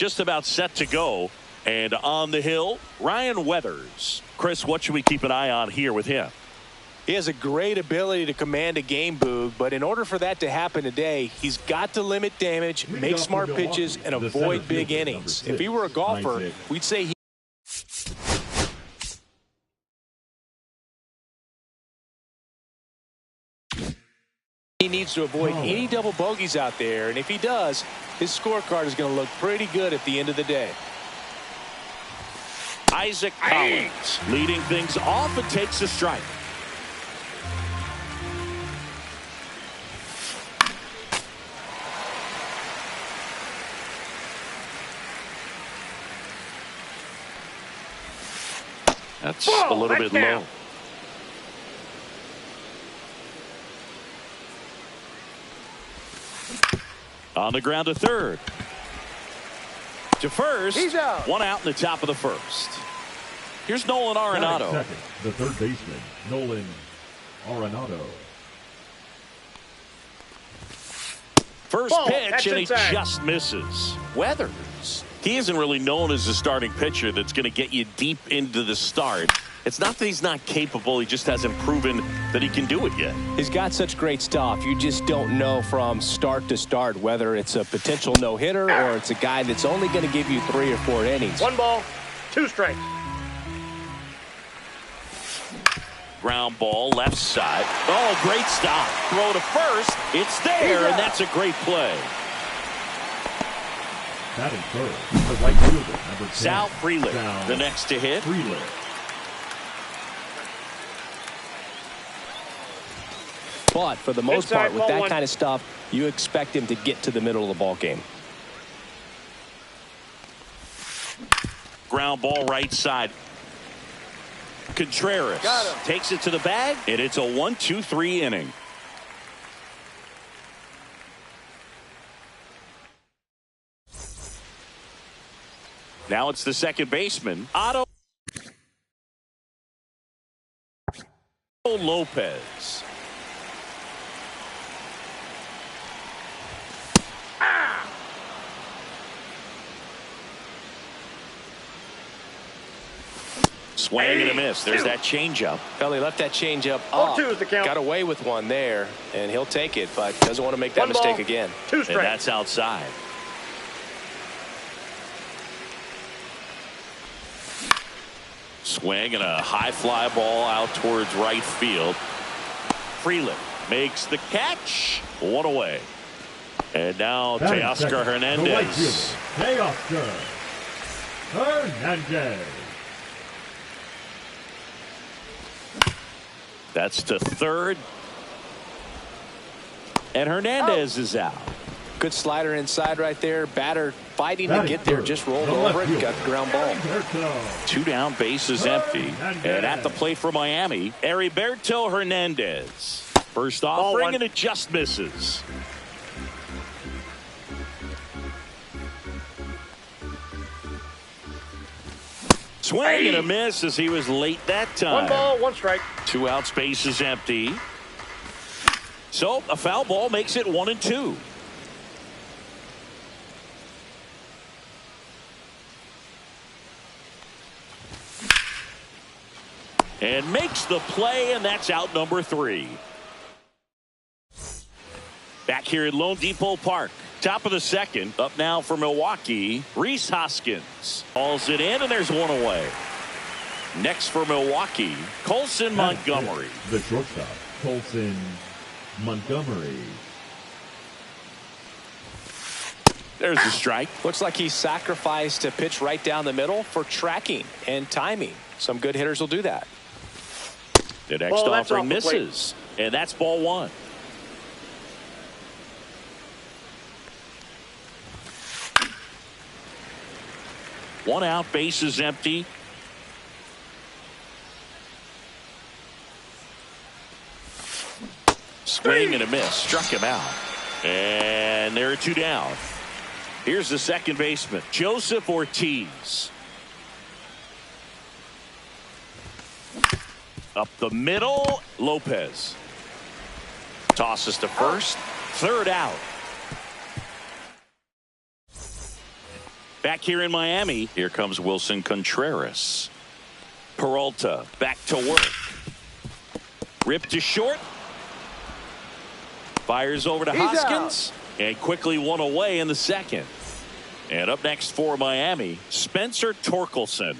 just about set to go. And on the hill, Ryan Weathers. Chris, what should we keep an eye on here with him? He has a great ability to command a game, Boog, but in order for that to happen today, he's got to limit damage, make smart pitches, and avoid big innings. If he were a golfer, we'd say he needs to avoid any double bogeys out there, and if he does, his scorecard is going to look pretty good at the end of the day. Isaac Collins leading things off and takes a strike. That's a little bit low. On the ground to third. To first. He's out. One out in the top of the first. Here's Nolan Arenado. Second, the third baseman, Nolan Arenado. First pitch, and he just misses. Weathers. He isn't really known as a starting pitcher that's going to get you deep into the start. It's not that he's not capable. He just hasn't proven that he can do it yet. He's got such great stuff. You just don't know from start to start whether it's a potential no-hitter or it's a guy that's only going to give you 3 or 4 innings. 1 ball, 2 strikes. Ground ball, left side. Oh, great stop. Throw to first. It's there, and that's a great play. Batting third, the right fielder, number 10. Sal Freeland, the next to hit. Freeland. But for the most part, with that kind of stuff, you expect him to get to the middle of the ball game. Ground ball right side. Contreras takes it to the bag, and it's a 1-2-3 inning. Now it's the second baseman, Otto Lopez. Swing and a miss. There's that changeup. Well, he left that changeup up. 0-2 is the count. Got away with one there, and he'll take it, but doesn't want to make that mistake again. 2 strikes. And that's outside. Swing and a high fly ball out towards right field. Freeland makes the catch. 1 away. And now Teoscar Hernandez. Teoscar Hernandez. That's to third. And Hernandez is out. Good slider inside right there. Batter fighting to get there. Just rolled over it. Got the ground ball. 2 down, bases empty. And at the plate for Miami, Heriberto Hernandez. First offering, and it just misses. Swing and a miss as he was late that time. 1 ball, 1 strike. 2 outs, bases empty. So a foul ball makes it 1-2. And makes the play, and that's out number 3. Back here at Lone Depot Park. Top of the second. Up now for Milwaukee, Rhys Hoskins. Calls it in, and there's 1 away. Next for Milwaukee, Colson Montgomery. The shortstop, Colson Montgomery. There's the strike. Looks like he sacrificed a pitch right down the middle for tracking and timing. Some good hitters will do that. The next offering misses, and that's ball 1. One out, bases empty. Swing and a miss. Struck him out. And there are 2 down. Here's the second baseman, Joseph Ortiz. Up the middle, Lopez. Tosses to first. 3rd out. Back here in Miami, here comes Wilson Contreras. Peralta back to work. Ripped to short. Fires over to Hoskins. And quickly one away in the second. And up next for Miami, Spencer Torkelson.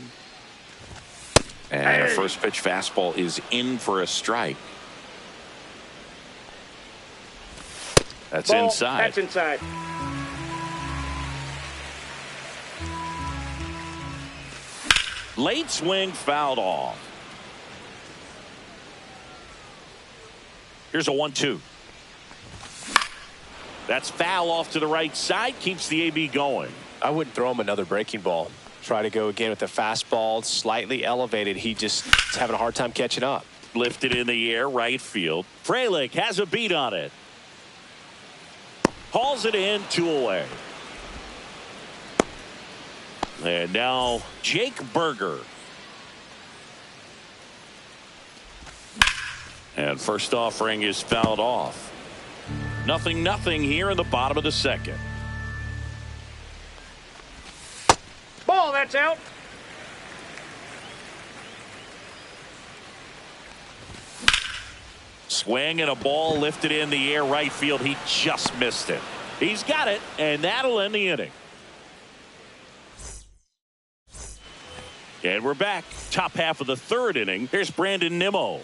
And a first pitch fastball is in for a strike. That's Ball. inside. That's inside. Late swing fouled off. Here's a 1-2. That's foul off to the right side. Keeps the AB going. I wouldn't throw him another breaking ball. Try to go again with the fastball slightly elevated. He just is having a hard time catching up. Lifted in the air, right field. Frelick has a beat on it. Hauls it in, 2 away. And now Jake Berger. And first offering is fouled off. 0-0 here in the bottom of the second. Ball. That's out. Swing and a ball lifted in the air right field. He just missed it. He's got it, and that'll end the inning. And we're back. Top half of the third inning. Here's Brandon Nimmo.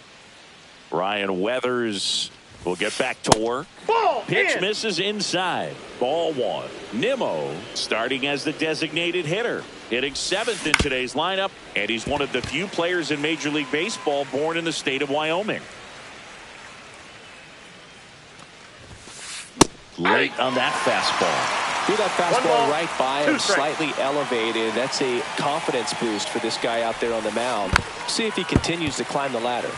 Ryan Weathers will get back to work. Ball. Pitch In. misses inside. Ball 1. Nimmo starting as the designated hitter. Hitting 7th in today's lineup. And he's one of the few players in Major League Baseball born in the state of Wyoming. Late on that fastball. Threw that fastball ball, right by 2 him, strikes. slightly elevated. That's a confidence boost for this guy out there on the mound. See if he continues to climb the ladder.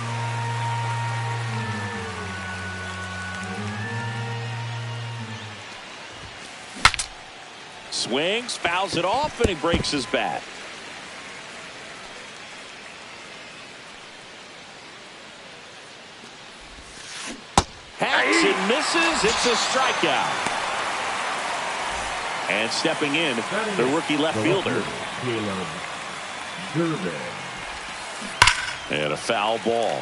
Swings, fouls it off, and he breaks his bat. Hacks and misses. It's a strikeout. And stepping in, the rookie left fielder. Caleb Durbin. And a foul ball.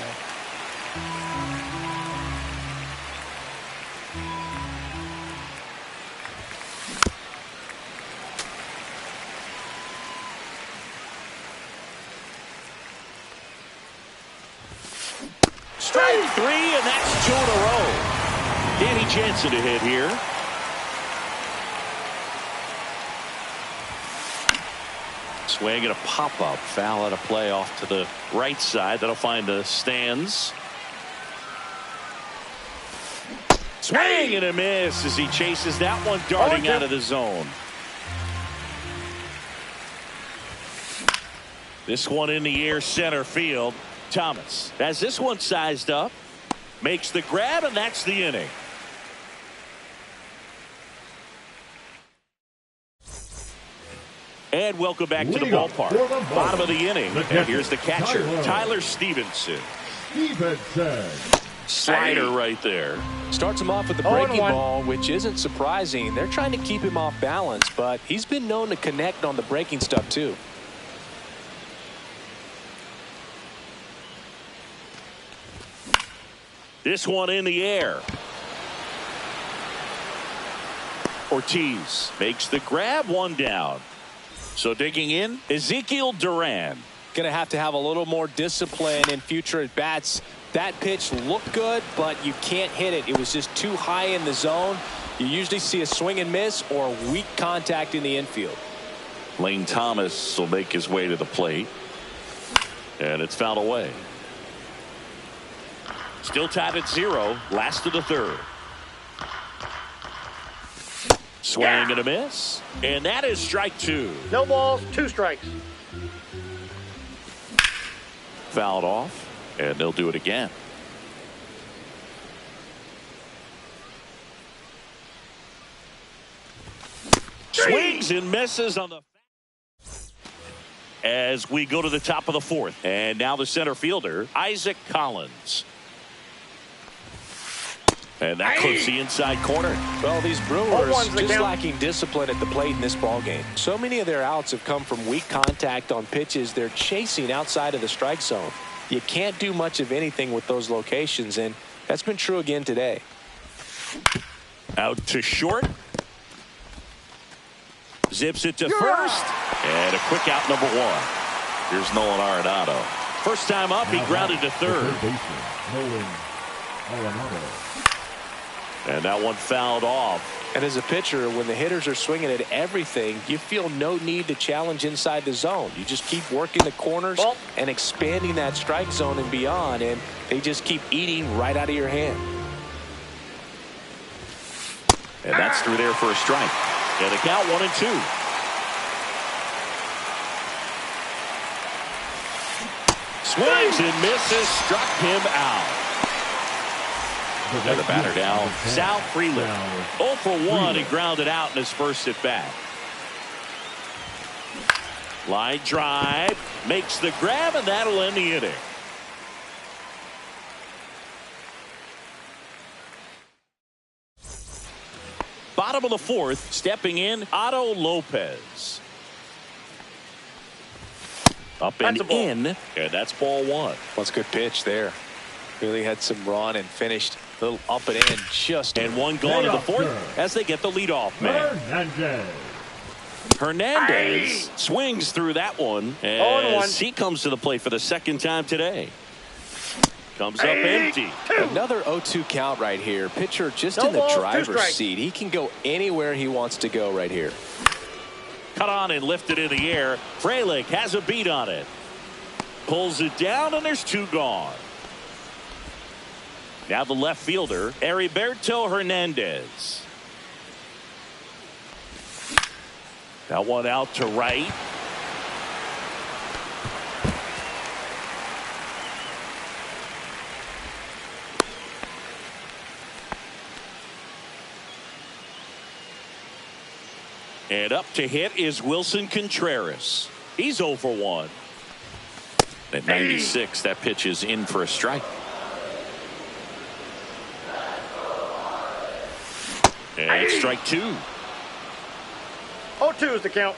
Strike 3, and that's 2 in a row. Danny Jansen to hit here. Swing and a pop-up. Foul out of play off to the right side. That'll find the stands. Swing and a miss as he chases that one darting out of the zone. This one in the air center field. Thomas has this one sized up. Makes the grab, and that's the inning. And welcome back to the ballpark. Bottom of the inning. And here's the catcher, Tyler Stevenson. Slider right there. Starts him off with the breaking ball, which isn't surprising. They're trying to keep him off balance, but he's been known to connect on the breaking stuff too. This one in the air. Ortiz makes the grab, 1 down. So digging in, Ezekiel Duran. Going to have a little more discipline in future at bats. That pitch looked good, but you can't hit it. It was just too high in the zone. You usually see a swing and miss or weak contact in the infield. Lane Thomas will make his way to the plate. And it's fouled away. Still tied at 0. Last of the third. Swing and a miss. And that is strike 2. No balls, 2 strikes. Fouled off. And they'll do it again. Swings and misses on the. As we go to the top of the 4th. And now the center fielder, Isaac Collins. And that clips the inside corner. Well, these Brewers just count. lacking discipline at the plate in this ballgame. So many of their outs have come from weak contact on pitches they're chasing outside of the strike zone. You can't do much of anything with those locations, and that's been true again today. Out to short. Zips it to first. And a quick out, number one. Here's Nolan Arenado. First time up, he grounded to third. Nolan Arenado. And that one fouled off. And as a pitcher, when the hitters are swinging at everything, you feel no need to challenge inside the zone. You just keep working the corners and expanding that strike zone and beyond, and they just keep eating right out of your hand. And that's through there for a strike. And a count 1-2. Swings and misses, struck him out. And the batter now, Sal Freeland. 0 for 1, he grounded out in his first at bat. Line drive, makes the grab, and that'll end the inning. Bottom of the fourth, stepping in, Otto Lopez. Up and in, and that's ball one. That's a good pitch there. Really had some run and finished a little up and in. Just and one gone to the fourth as they get the leadoff man. Hernandez swings through that one as he comes to the plate for the second time today. Comes up empty. Another 0-2 count right here. Pitcher just in the driver's seat. He can go anywhere he wants to go right here. Cut on and lifted in the air. Frelick has a beat on it. Pulls it down, and there's two gone. Now the left fielder, Heriberto Hernandez. That one out to right. And up to hit is Wilson Contreras. He's 0 for 1. At 96, that pitch is in for a strike. And it's strike two. 0-2 is the count.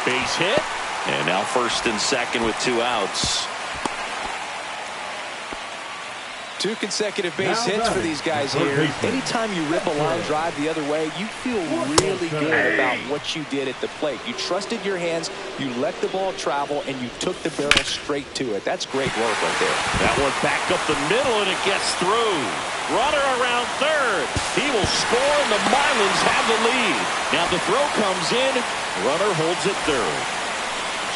Base hit. And now first and second with two outs. Two consecutive base hits for these guys here. Anytime you rip a line drive the other way, you feel really good about what you did at the plate. You trusted your hands, you let the ball travel, and you took the barrel straight to it. That's great work right there. That one back up the middle, and it gets through. Runner around third. He will score, and the Marlins have the lead. Now the throw comes in. Runner holds it third.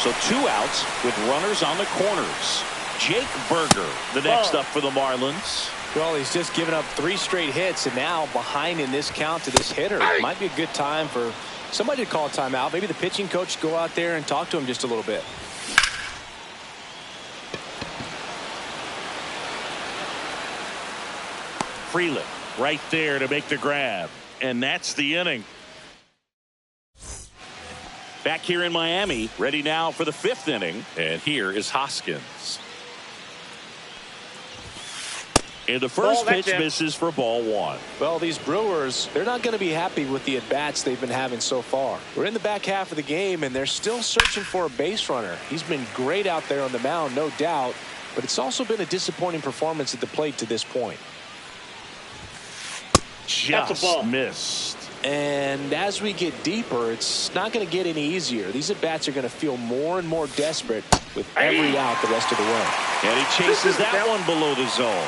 So two outs with runners on the corners. Jake Berger, the next up for the Marlins. Well, he's just given up 3 straight hits, and now behind in this count to this hitter. Might be a good time for somebody to call a timeout. Maybe the pitching coach go out there and talk to him just a little bit. Freeland right there to make the grab. And that's the inning. Back here in Miami, ready now for the 5th inning. And here is Hoskins. And the first pitch misses for ball one. Well, these Brewers, they're not going to be happy with the at-bats they've been having so far. We're in the back half of the game, and they're still searching for a base runner. He's been great out there on the mound, no doubt, but it's also been a disappointing performance at the plate to this point. Just missed. And as we get deeper, it's not going to get any easier. These at-bats are going to feel more and more desperate with every out the rest of the way. And he chases that one below the zone.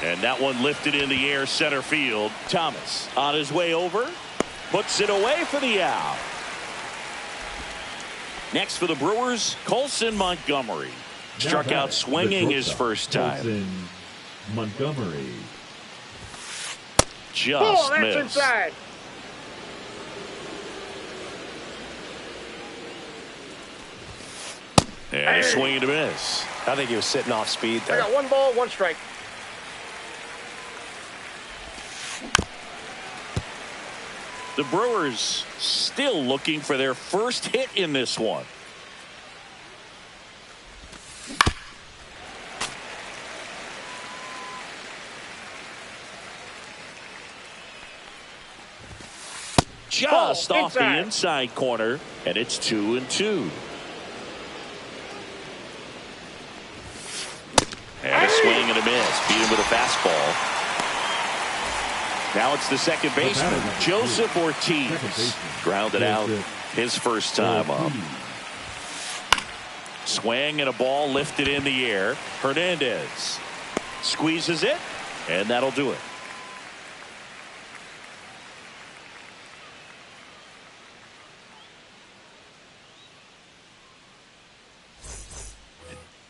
And that one lifted in the air center field. Thomas on his way over. Puts it away for the out. Next for the Brewers, Colson Montgomery. Struck out swinging his first time. Colson Montgomery. Just that's missed. Inside. And a swing and a miss. I think he was sitting off speed there. I got 1 ball, 1 strike. The Brewers still looking for their first hit in this one. just off the inside corner, and it's 2-2. And a swing and a miss. Beat him with a fastball. Now it's the second baseman, Joseph Ortiz. Grounded out his first time up. Swing and a ball lifted in the air. Hernandez squeezes it, and that'll do it.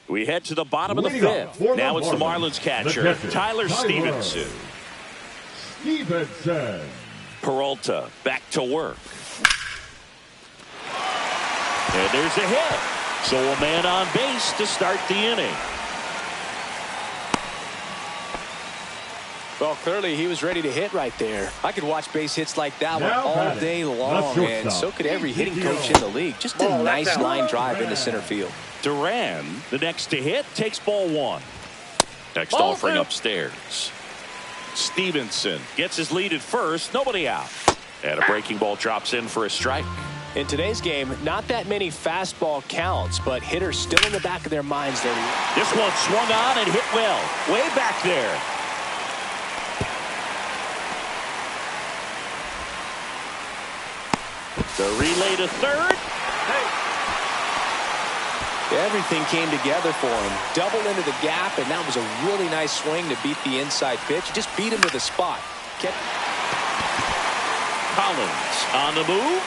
We head to the bottom of the fifth. Now it's the Marlins catcher, Tyler Stevenson. Peralta back to work. And there's a hit. So a man on base to start the inning. Well, clearly he was ready to hit right there. I could watch base hits like that one all day long, and so could every hitting coach in the league. Just a nice line drive into center field. Duran, the next to hit, takes ball one. Next offering upstairs. Stevenson gets his lead at first. Nobody out. And a breaking ball drops in for a strike. In today's game, not that many fastball counts, but hitters still in the back of their minds. This one swung on and hit well. Way back there. The relay to third. Everything came together for him. Double into the gap, and that was a really nice swing to beat the inside pitch. Just beat him to the spot. Collins on the move.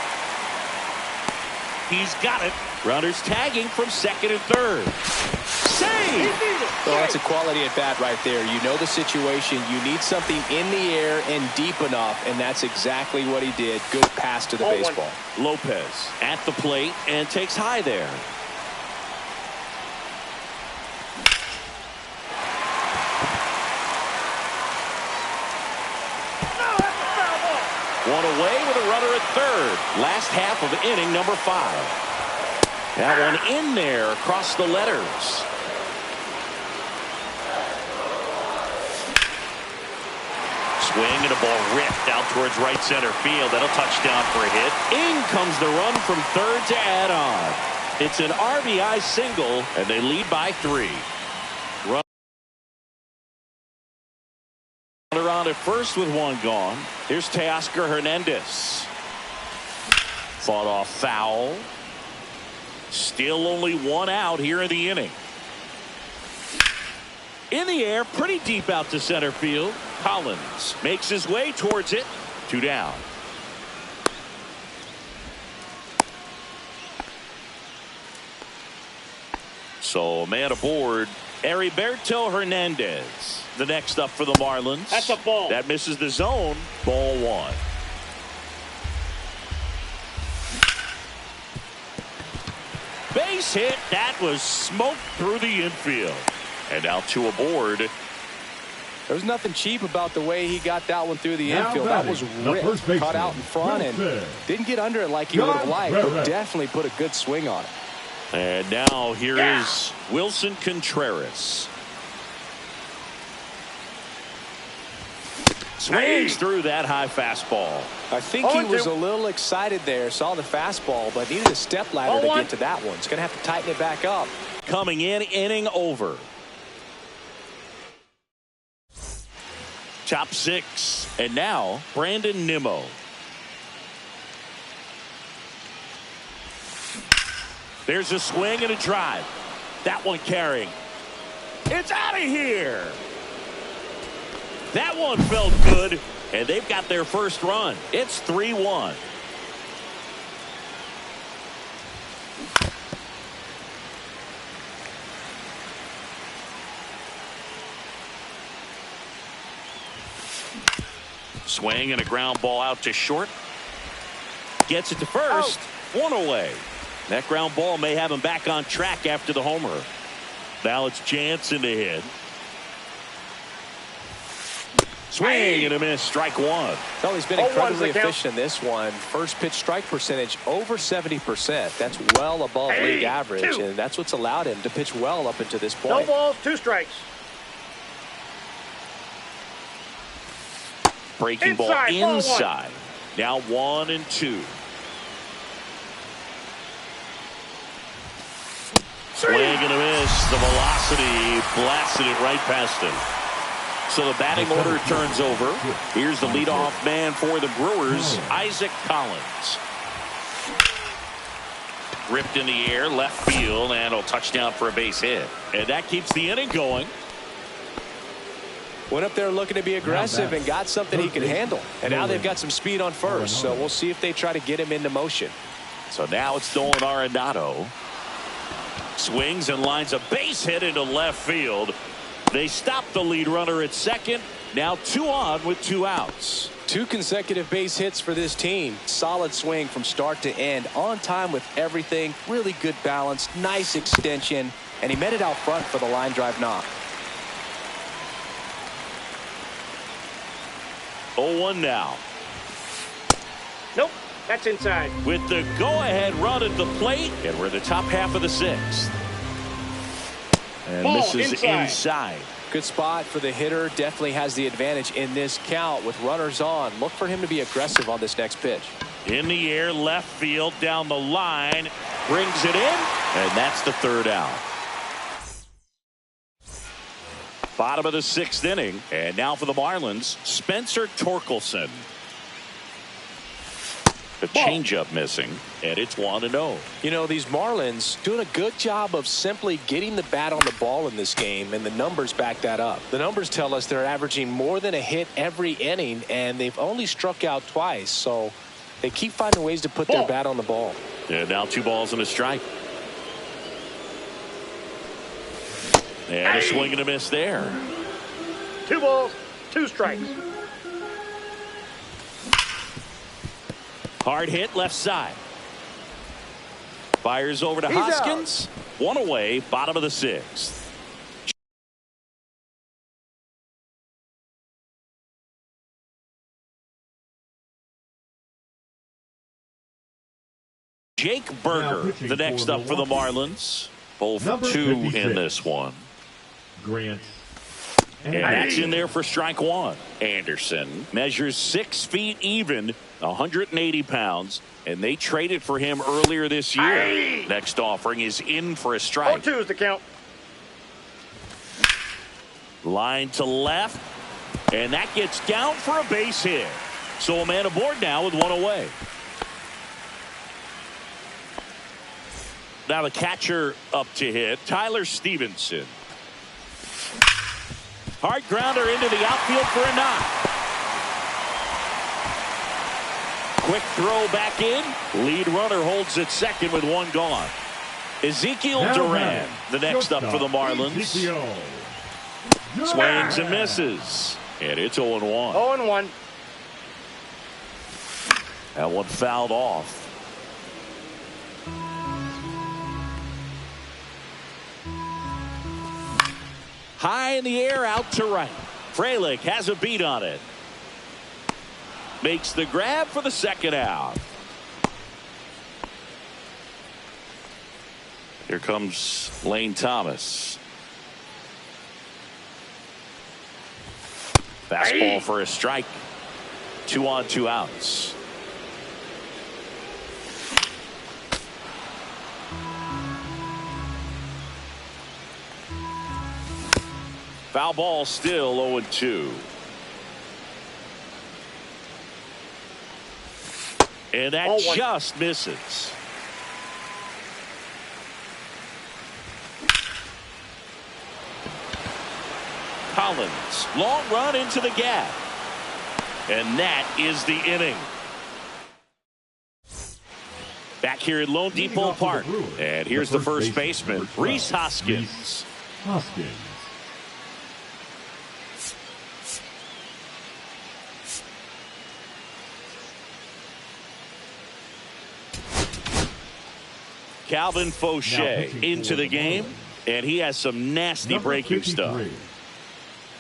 He's got it. Runners tagging from second and third. Save! Well, that's a quality at bat right there. You know the situation. You need something in the air and deep enough, and that's exactly what he did. Good pass to the baseball. Lopez at the plate and takes high there. One away with a runner at third. Last half of inning number 5. That one in there across the letters. Swing and a ball ripped out towards right center field. That'll touch down for a hit. In comes the run from third to add on. It's an RBI single, and they lead by 3. On at first with one gone. Here's Teoscar Hernandez. Fought off foul. Still only one out here in the inning. In the air, pretty deep out to center field. Collins makes his way towards it. 2 down. So a man aboard. Heriberto Hernandez, the next up for the Marlins. That's a ball. That misses the zone. Ball 1. Base hit. That was smoked through the infield. And now 2 aboard. There was nothing cheap about the way he got that one through the infield. That was ripped, caught out in front, and didn't get under it like he would have liked, but definitely put a good swing on it. And now here is Wilson Contreras. Swings through that high fastball. I think he was a little excited there. Saw the fastball, but needed a step ladder to get to that one. He's going to have to tighten it back up. Coming in, inning over. Top 6. And now Brandon Nimmo. There's a swing and a drive. That one carrying. It's out of here. That one felt good, and they've got their first run. It's 3-1. Swing and a ground ball out to short. Gets it to first. One away. That ground ball may have him back on track after the homer. Now it's Jansen to hit. Swing and a miss. Strike 1. Well, he's been incredibly efficient in this one. First pitch strike percentage over 70%. That's well above league average, and that's what's allowed him to pitch well up until this point. No balls, 2 strikes. Breaking ball inside. Now 1-2. Swing and a miss. The velocity blasted it right past him. So the batting order turns over. Here's the leadoff man for the Brewers, Isaac Collins. Ripped in the air, left field, and a touchdown for a base hit. And that keeps the inning going. Went up there looking to be aggressive and got something he could handle. And now they've got some speed on first, so we'll see if they try to get him into motion. So now it's Nolan Arenado. Swings and lines a base hit into left field. They stop the lead runner at second. Now 2 on with 2 outs. 2 consecutive base hits for this team. Solid swing from start to end. On time with everything. Really good balance. Nice extension. And he met it out front for the line drive knock. 0-1 now. Nope, that's inside. With the go-ahead run at the plate, and we're in the top half of the 6th. And Ball misses inside. Good spot for the hitter. Definitely has the advantage in this count with runners on. Look for him to be aggressive on this next pitch. In the air, left field, down the line, brings it in, and that's the 3rd out. Bottom of the 6th inning, and now for the Marlins, Spencer Torkelson. The changeup missing, and it's 1-0. You know, these Marlins doing a good job of simply getting the bat on the ball in this game, and the numbers back that up. The numbers tell us they're averaging more than a hit every inning, and they've only struck out twice, so they keep finding ways to put their bat on the ball. And now 2 balls and a strike. And a swing and a miss there. 2 balls, 2 strikes. Hard hit left side. Fires over to Hoskins. 1 away, bottom of the 6th. Jake Berger, the next up for the Marlins. 0 for 2 in this one. Grant. And that's in there for strike 1. Anderson measures 6 feet even, 180 pounds, and they traded for him earlier this year. Next offering is in for a strike. 0-2 is the count. Line to left, and that gets down for a base hit. So a man aboard now with 1 away. Now the catcher up to hit, Tyler Stevenson. Hard grounder into the outfield for a knock. Quick throw back in. Lead runner holds at second with 1 gone. Ezekiel Duran, the next up for the Marlins. Swings and misses. And it's 0-1. 0-1. That one fouled off. High in the air, out to right. Frelick has a beat on it. Makes the grab for the 2nd out. Here comes Lane Thomas. Fastball for a strike. 2 on, 2 outs. Foul ball, still 0-2. And that just misses. Collins, long run into the gap. And that is the inning. Back here at Lone Depot Park. And here's the first baseman, Rhys Hoskins. Calvin Fauché into the game, and he has some nasty breaking stuff.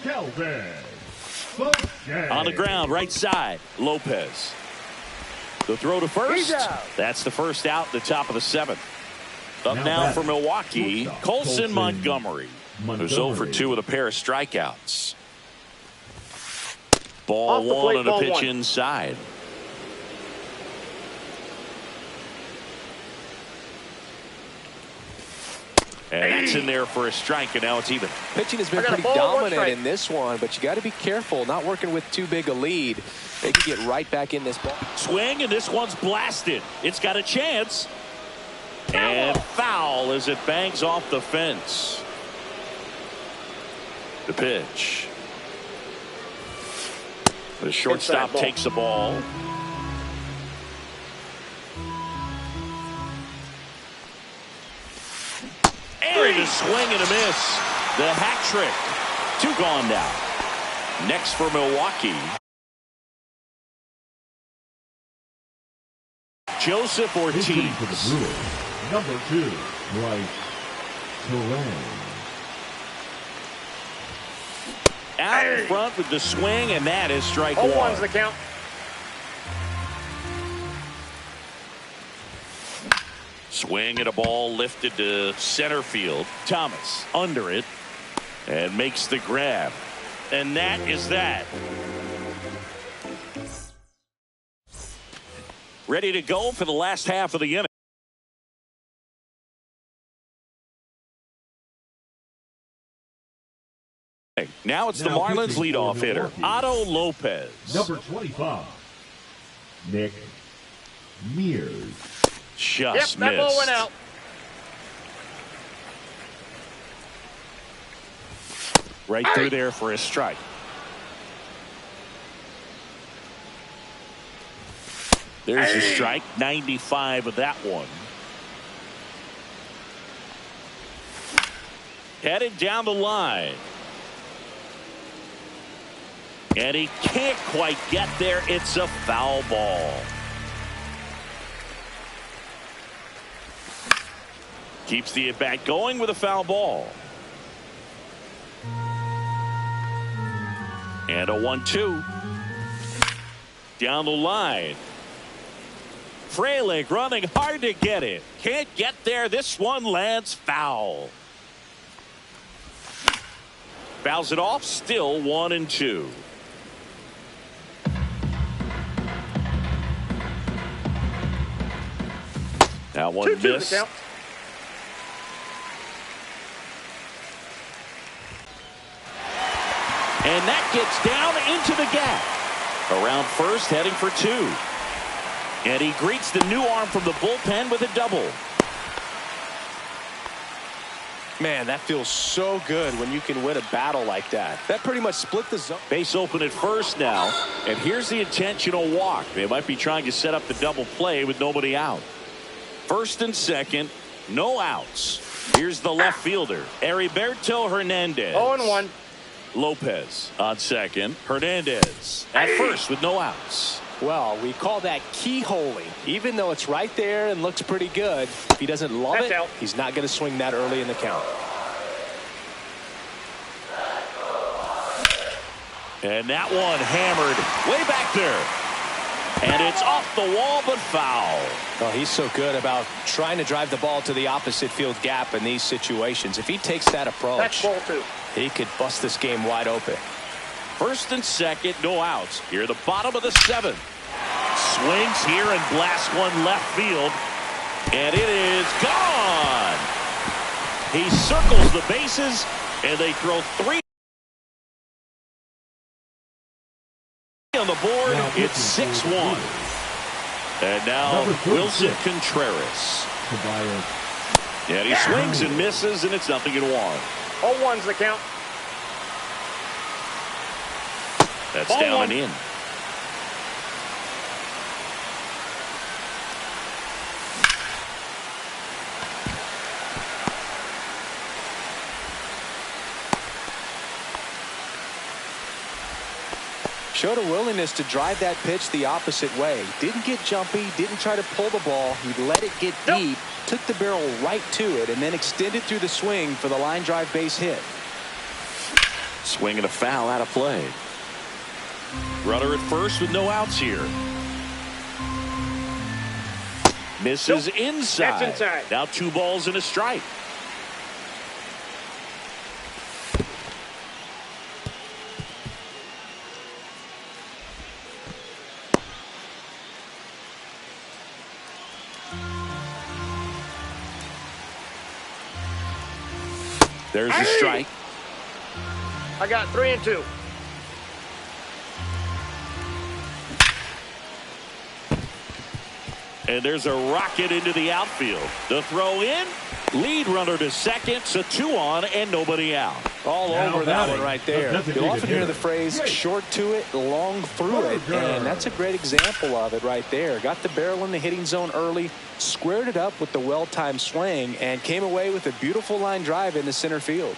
Calvin Fauché. On the ground, right side, Lopez. The throw to first. That's the first out, the top of the 7th. Up now for Milwaukee, Colson Montgomery, who's 0 for 2 with a pair of strikeouts. Ball 1 on a pitch inside. And that's in there for a strike, and now it's even. Pitching has been pretty dominant in this one, but you got to be careful. Not working with too big a lead. They could get right back in this ball. Swing, and this one's blasted. It's got a chance. And foul as it bangs off the fence. The pitch. The shortstop takes the ball. And a swing and a miss. The hat trick. 2 gone now. Next for Milwaukee. Joseph Ortiz. For the Brewers, number 2, Bryce Terang. Out in front with the swing, and that is strike 1. 0-1's the count. Swing and a ball lifted to center field. Thomas under it and makes the grab. And that is that. Ready to go for the last half of the inning. Now it's the Marlins leadoff hitter, Otto Lopez. Number 25, Nick Mears. Just that ball missed. went out. Right through there for a strike. There's a strike. 95 of that one. Headed down the line. And he can't quite get there. It's a foul ball. Keeps the at-bat going with a foul ball. And a 1-2. Down the line. Frelick running hard to get it. Can't get there. This one lands foul. Fouls it off. Still 1-2. Now one miss. And that gets down into the gap. Around first, heading for 2. And he greets the new arm from the bullpen with a double. Man, that feels so good when you can win a battle like that. That pretty much split the zone. Base open at first now. And here's the intentional walk. They might be trying to set up the double play with nobody out. First and second, no outs. Here's the left fielder, Heriberto Hernandez. 0-1. Lopez on second. Hernandez at first with no outs. Well, we call that keyholing. Even though it's right there and looks pretty good, if he doesn't love it, he's not going to swing that early in the count. And that one hammered way back there. And it's off the wall, but foul. Oh, he's so good about trying to drive the ball to the opposite field gap in these situations. If he takes that approach, that's ball 2. He could bust this game wide open. First and second, no outs. Here at the bottom of the 7th. Swings here and blasts one left field. And it is gone. He circles the bases, and they throw 3 on the board. It's 6-1. And now Wilson Contreras. And he swings and misses, and it's 0-1. 0-1's the count. That's down and in. Showed a willingness to drive that pitch the opposite way. Didn't get jumpy, didn't try to pull the ball. He let it get deep, took the barrel right to it, and then extended through the swing for the line drive base hit. Swing and a foul out of play. Runner at first with no outs here. Misses inside. That's inside. Now 2 balls and a strike. There's a strike. I got 3 and 2. And there's a rocket into the outfield. The throw in. Lead runner to second. So 2 on and nobody out. All over that one right there. You'll often hear the phrase short to it, long through it. And that's a great example of it right there. Got the barrel in the hitting zone early, squared it up with the well-timed swing, and came away with a beautiful line drive into center field.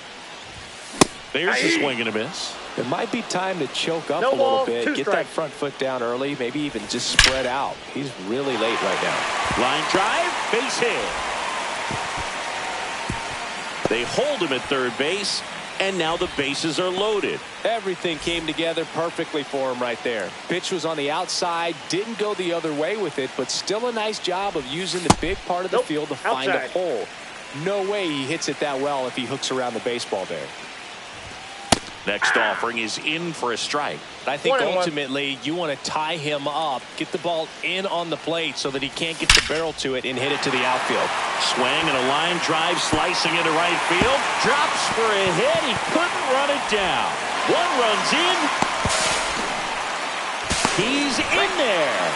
There's the swing and a miss. It might be time to choke up a little bit, get that front foot down early, maybe even just spread out. He's really late right now. Line drive, base hit. They hold him at third base, and now the bases are loaded. Everything came together perfectly for him right there. Pitch was on the outside, didn't go the other way with it, but still a nice job of using the big part of the field to find a hole. No way he hits it that well if he hooks around the baseball there. Next offering is in for a strike. I think ultimately you want to tie him up, get the ball in on the plate so that he can't get the barrel to it and hit it to the outfield. Swing and a line drive slicing into right field. Drops for a hit. He couldn't run it down. 1 run's in. He's in there.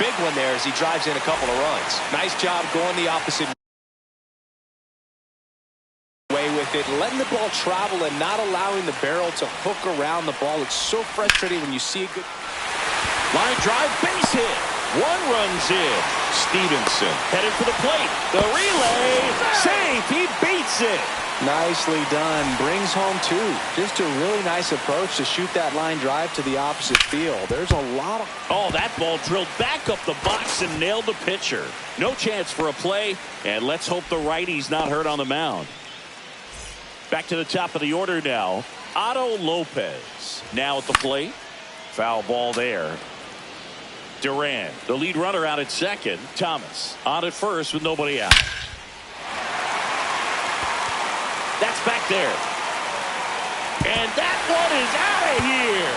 Big one there as he drives in a couple of runs. Nice job going the opposite way with it, letting the ball travel and not allowing the barrel to hook around the ball. It's so frustrating when you see a good line drive, base hit. 1 run's in. Stevenson headed for the plate. The relay, safe. He beats it. Nicely done. Brings home 2. Just a really nice approach to shoot that line drive to the opposite field. There's a lot of... Oh, that ball drilled back up the box and nailed the pitcher. No chance for a play, and let's hope the righty's not hurt on the mound. Back to the top of the order now. Otto Lopez now at the plate. Foul ball there. Duran, the lead runner, out at second. Thomas on at first with nobody out. That's back there. And that one is out of here.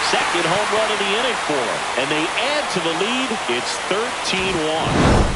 Second home run of the inning for him. And they add to the lead. It's 13-1.